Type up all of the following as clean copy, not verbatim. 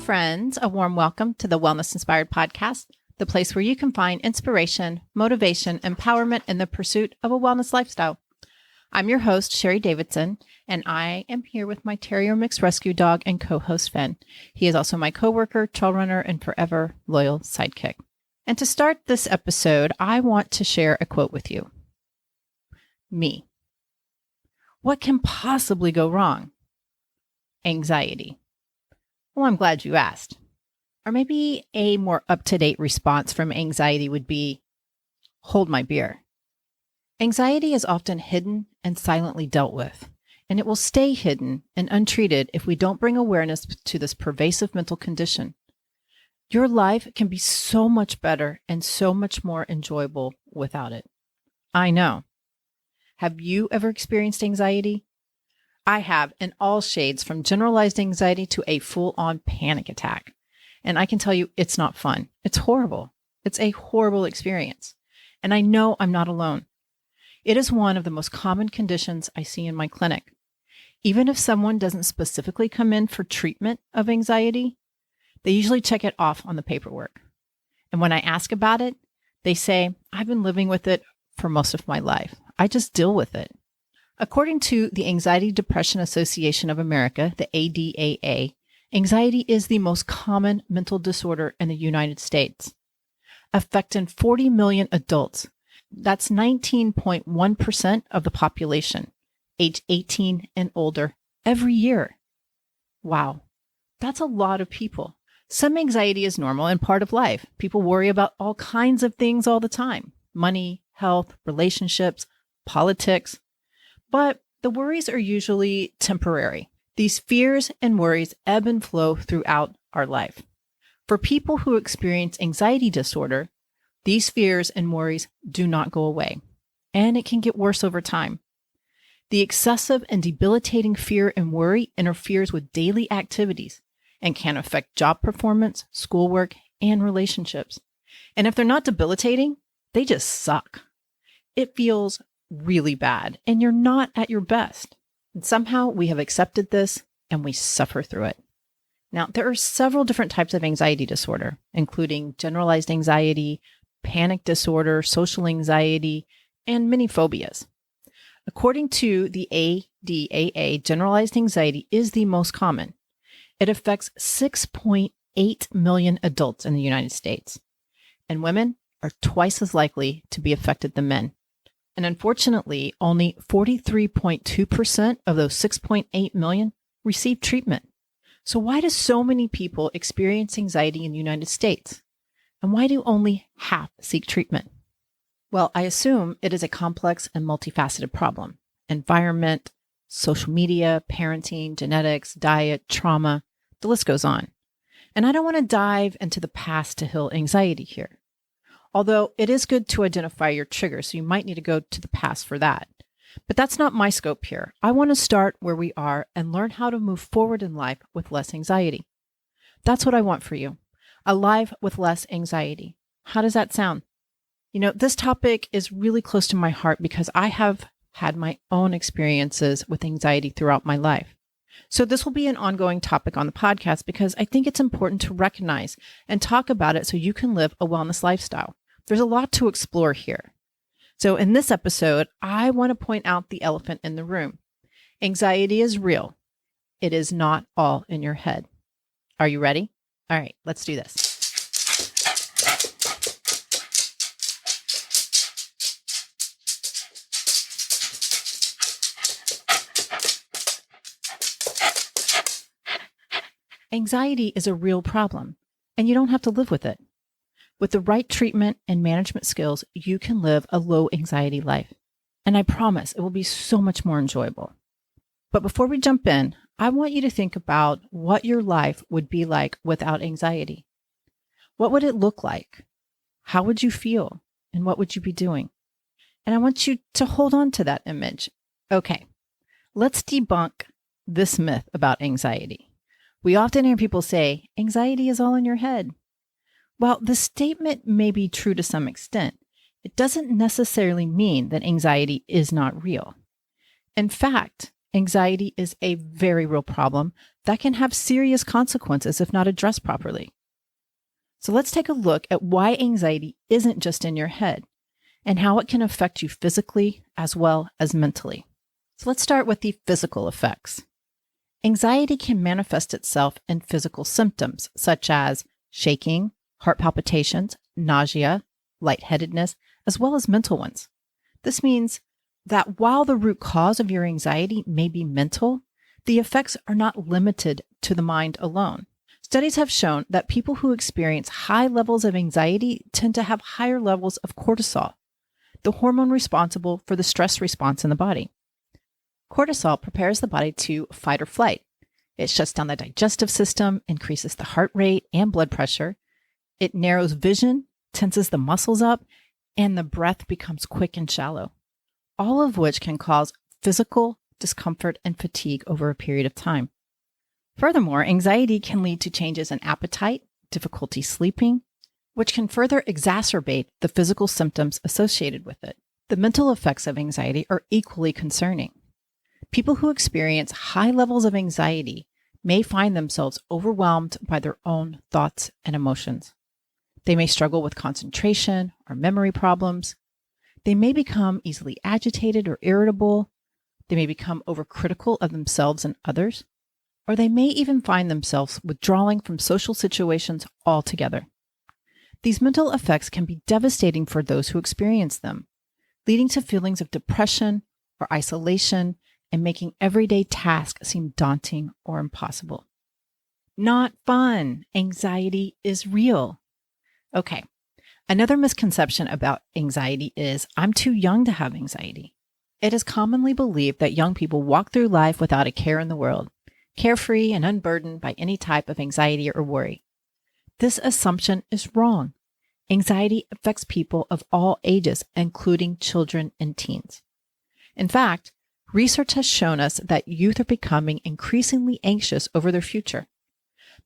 friends. A warm welcome to the Wellness Inspired Podcast, the place where you can find inspiration, motivation, empowerment in the pursuit of a wellness lifestyle. I'm your host, Sherry Davidson, and I am here with my Terrier Mixed Rescue dog and co-host, Finn. He is also my coworker, trail runner, and forever loyal sidekick. And to start this episode, I want to share a quote with you. Me. What can possibly go wrong? Anxiety. Well, I'm glad you asked. Or maybe a more up-to-date response from anxiety would be, hold my beer. Anxiety is often hidden and silently dealt with, and it will stay hidden and untreated if we don't bring awareness to this pervasive mental condition. Your life can be so much better and so much more enjoyable without it. I know. Have you ever experienced anxiety? I have, in all shades, from generalized anxiety to a full-on panic attack. And I can tell you, it's not fun. It's horrible. It's a horrible experience. And I know I'm not alone. It is one of the most common conditions I see in my clinic. Even if someone doesn't specifically come in for treatment of anxiety, they usually check it off on the paperwork. And when I ask about it, they say, I've been living with it for most of my life. I just deal with it. According to the Anxiety Depression Association of America, the ADAA, anxiety is the most common mental disorder in the United States, affecting 40 million adults. That's 19.1% of the population, age 18 and older, every year. Wow, that's a lot of people. Some anxiety is normal and part of life. People worry about all kinds of things all the time: money, health, relationships, politics. But the worries are usually temporary. These fears and worries ebb and flow throughout our life. For people who experience anxiety disorder, these fears and worries do not go away, and it can get worse over time. The excessive and debilitating fear and worry interferes with daily activities and can affect job performance, schoolwork, and relationships. And if they're not debilitating, they just suck. It feels really bad, and you're not at your best. And somehow we have accepted this and we suffer through it. Now, there are several different types of anxiety disorder, including generalized anxiety, panic disorder, social anxiety, and many phobias. According to the ADAA, generalized anxiety is the most common. It affects 6.8 million adults in the United States, and women are twice as likely to be affected than men. And unfortunately, only 43.2% of those 6.8 million receive treatment. So why do so many people experience anxiety in the United States? And why do only half seek treatment? Well, I assume it is a complex and multifaceted problem. Environment, social media, parenting, genetics, diet, trauma, the list goes on. And I don't want to dive into the past to heal anxiety here. Although it is good to identify your triggers, so you might need to go to the past for that. But that's not my scope here. I want to start where we are and learn how to move forward in life with less anxiety. That's what I want for you. A life with less anxiety. How does that sound? You know, this topic is really close to my heart because I have had my own experiences with anxiety throughout my life. So this will be an ongoing topic on the podcast because I think it's important to recognize and talk about it so you can live a wellness lifestyle. There's a lot to explore here. So in this episode, I want to point out the elephant in the room. Anxiety is real. It is not all in your head. Are you ready? All right, let's do this. Anxiety is a real problem, and you don't have to live with it. With the right treatment and management skills, you can live a low anxiety life. And I promise it will be so much more enjoyable. But before we jump in, I want you to think about what your life would be like without anxiety. What would it look like? How would you feel? And what would you be doing? And I want you to hold on to that image. Okay, let's debunk this myth about anxiety. We often hear people say, anxiety is all in your head. While the statement may be true to some extent, it doesn't necessarily mean that anxiety is not real. In fact, anxiety is a very real problem that can have serious consequences if not addressed properly. So let's take a look at why anxiety isn't just in your head and how it can affect you physically as well as mentally. So let's start with the physical effects. Anxiety can manifest itself in physical symptoms such as shaking, heart palpitations, nausea, lightheadedness, as well as mental ones. This means that while the root cause of your anxiety may be mental, the effects are not limited to the mind alone. Studies have shown that people who experience high levels of anxiety tend to have higher levels of cortisol, the hormone responsible for the stress response in the body. Cortisol prepares the body to fight or flight. It shuts down the digestive system, increases the heart rate and blood pressure. It narrows vision, tenses the muscles up, and the breath becomes quick and shallow, all of which can cause physical discomfort and fatigue over a period of time. Furthermore, anxiety can lead to changes in appetite, difficulty sleeping, which can further exacerbate the physical symptoms associated with it. The mental effects of anxiety are equally concerning. People who experience high levels of anxiety may find themselves overwhelmed by their own thoughts and emotions. They may struggle with concentration or memory problems. They may become easily agitated or irritable. They may become overcritical of themselves and others, or they may even find themselves withdrawing from social situations altogether. These mental effects can be devastating for those who experience them, leading to feelings of depression or isolation and making everyday tasks seem daunting or impossible. Not fun. Anxiety is real. Okay. Another misconception about anxiety is I'm too young to have anxiety. It is commonly believed that young people walk through life without a care in the world, carefree and unburdened by any type of anxiety or worry. This assumption is wrong. Anxiety affects people of all ages, including children and teens. In fact, research has shown us that youth are becoming increasingly anxious over their future.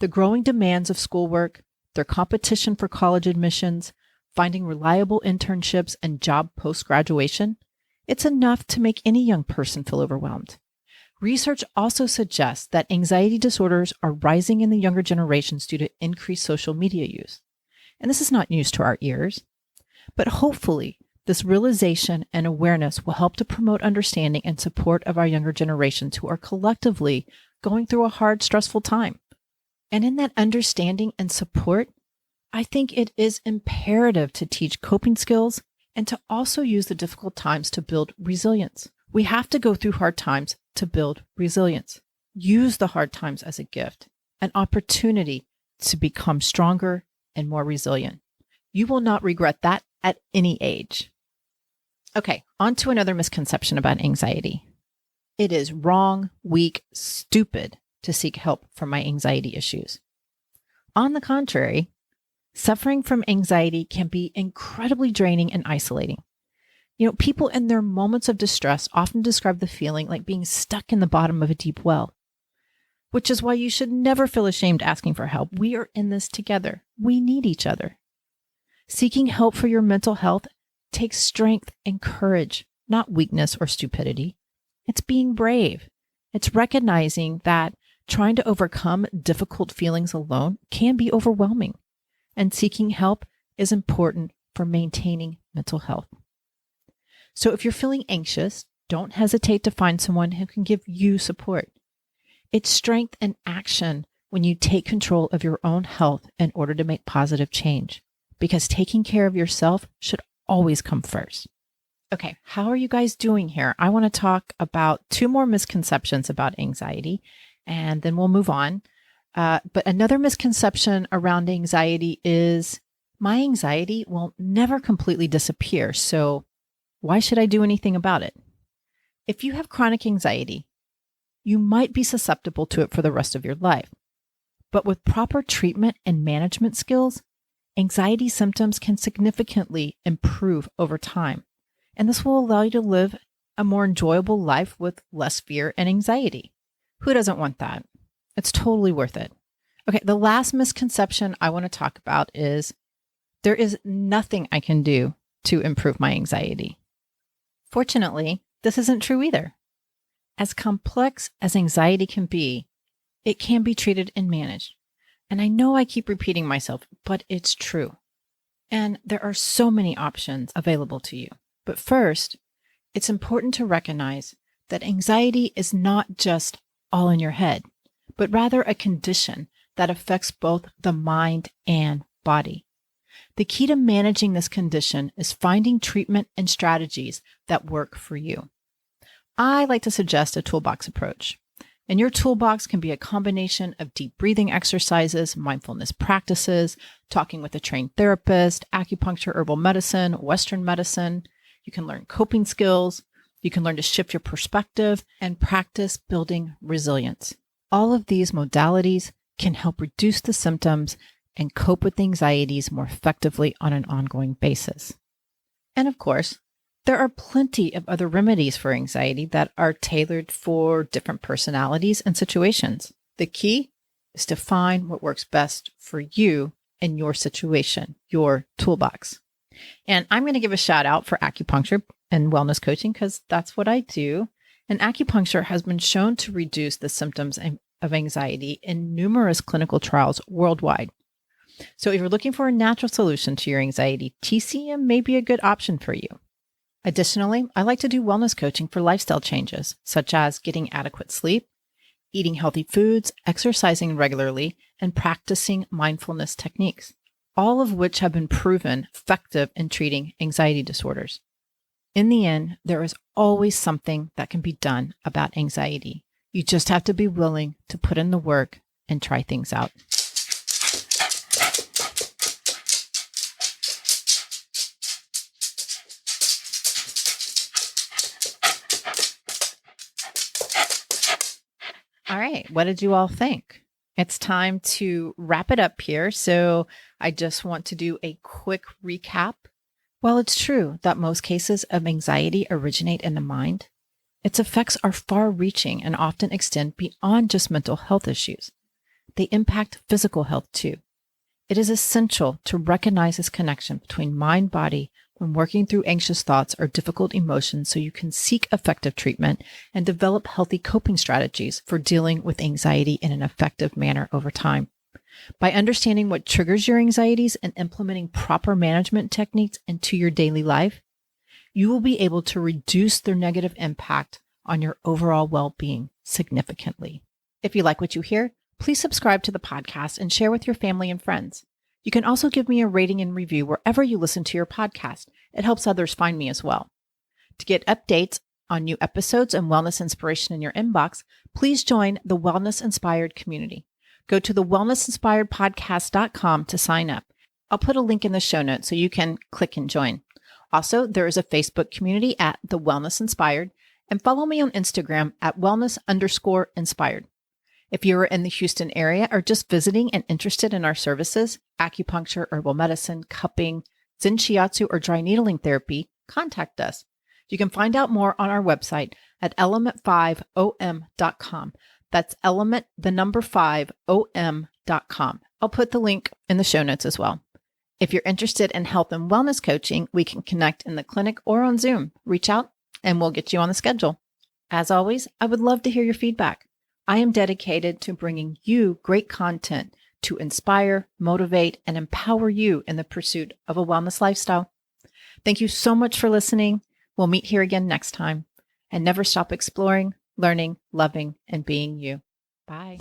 The growing demands of schoolwork, their competition for college admissions, finding reliable internships and job post-graduation, it's enough to make any young person feel overwhelmed. Research also suggests that anxiety disorders are rising in the younger generations due to increased social media use. And this is not news to our ears, but hopefully this realization and awareness will help to promote understanding and support of our younger generations who are collectively going through a hard, stressful time. And in that understanding and support, I think it is imperative to teach coping skills and to also use the difficult times to build resilience. We have to go through hard times to build resilience. Use the hard times as a gift, an opportunity to become stronger and more resilient. You will not regret that at any age. Okay, on to another misconception about anxiety. It is wrong, weak, stupid to seek help for my anxiety issues. On the contrary, suffering from anxiety can be incredibly draining and isolating. People in their moments of distress often describe the feeling like being stuck in the bottom of a deep well, which is why you should never feel ashamed asking for help. We are in this together. We need each other. Seeking help for your mental health takes strength and courage, not weakness or stupidity. It's being brave. It's recognizing that trying to overcome difficult feelings alone can be overwhelming, and seeking help is important for maintaining mental health. So if you're feeling anxious, don't hesitate to find someone who can give you support. It's strength and action when you take control of your own health in order to make positive change, because taking care of yourself should always come first. Okay, how are you guys doing here? I want to talk about 2 more misconceptions about anxiety, and then we'll move on. But another misconception around anxiety is my anxiety will never completely disappear, so why should I do anything about it? If you have chronic anxiety, you might be susceptible to it for the rest of your life. But with proper treatment and management skills, anxiety symptoms can significantly improve over time. And this will allow you to live a more enjoyable life with less fear and anxiety. Who doesn't want that? It's totally worth it. Okay, the last misconception I want to talk about is there is nothing I can do to improve my anxiety. Fortunately, this isn't true either. As complex as anxiety can be, it can be treated and managed. And I know I keep repeating myself, but it's true. And there are so many options available to you. But first, it's important to recognize that anxiety is not just all in your head, but rather a condition that affects both the mind and body. The key to managing this condition is finding treatment and strategies that work for you. I like to suggest a toolbox approach. And your toolbox can be a combination of deep breathing exercises, mindfulness practices, talking with a trained therapist, acupuncture, herbal medicine, Western medicine. You can learn coping skills. You can learn to shift your perspective and practice building resilience. All of these modalities can help reduce the symptoms and cope with anxieties more effectively on an ongoing basis. And of course, there are plenty of other remedies for anxiety that are tailored for different personalities and situations. The key is to find what works best for you and your situation, your toolbox. And I'm going to give a shout out for acupuncture and wellness coaching because that's what I do. And acupuncture has been shown to reduce the symptoms of anxiety in numerous clinical trials worldwide. So if you're looking for a natural solution to your anxiety, TCM may be a good option for you. Additionally, I like to do wellness coaching for lifestyle changes, such as getting adequate sleep, eating healthy foods, exercising regularly, and practicing mindfulness techniques, all of which have been proven effective in treating anxiety disorders. In the end, there is always something that can be done about anxiety. You just have to be willing to put in the work and try things out. All right. What did you all think? It's time to wrap it up here. So I just want to do a quick recap. While it's true that most cases of anxiety originate in the mind, its effects are far-reaching and often extend beyond just mental health issues. They impact physical health too. It is essential to recognize this connection between mind-body when working through anxious thoughts or difficult emotions so you can seek effective treatment and develop healthy coping strategies for dealing with anxiety in an effective manner over time. By understanding what triggers your anxieties and implementing proper management techniques into your daily life, you will be able to reduce their negative impact on your overall well-being significantly. If you like what you hear, please subscribe to the podcast and share with your family and friends. You can also give me a rating and review wherever you listen to your podcast. It helps others find me as well. To get updates on new episodes and wellness inspiration in your inbox, please join the Wellness Inspired community. Go to thewellnessinspiredpodcast.com to sign up. I'll put a link in the show notes so you can click and join. Also, there is a Facebook community at The Wellness Inspired, and follow me on Instagram at wellness_inspired. If you are in the Houston area or just visiting and interested in our services, acupuncture, herbal medicine, cupping, Zen Shiatsu, or dry needling therapy, contact us. You can find out more on our website at element5om.com. That's element, the number 5om.com. I'll put the link in the show notes as well. If you're interested in health and wellness coaching, we can connect in the clinic or on Zoom. Reach out and we'll get you on the schedule. As always, I would love to hear your feedback. I am dedicated to bringing you great content to inspire, motivate, and empower you in the pursuit of a wellness lifestyle. Thank you so much for listening. We'll meet here again next time. And never stop exploring, learning, loving, and being you. Bye.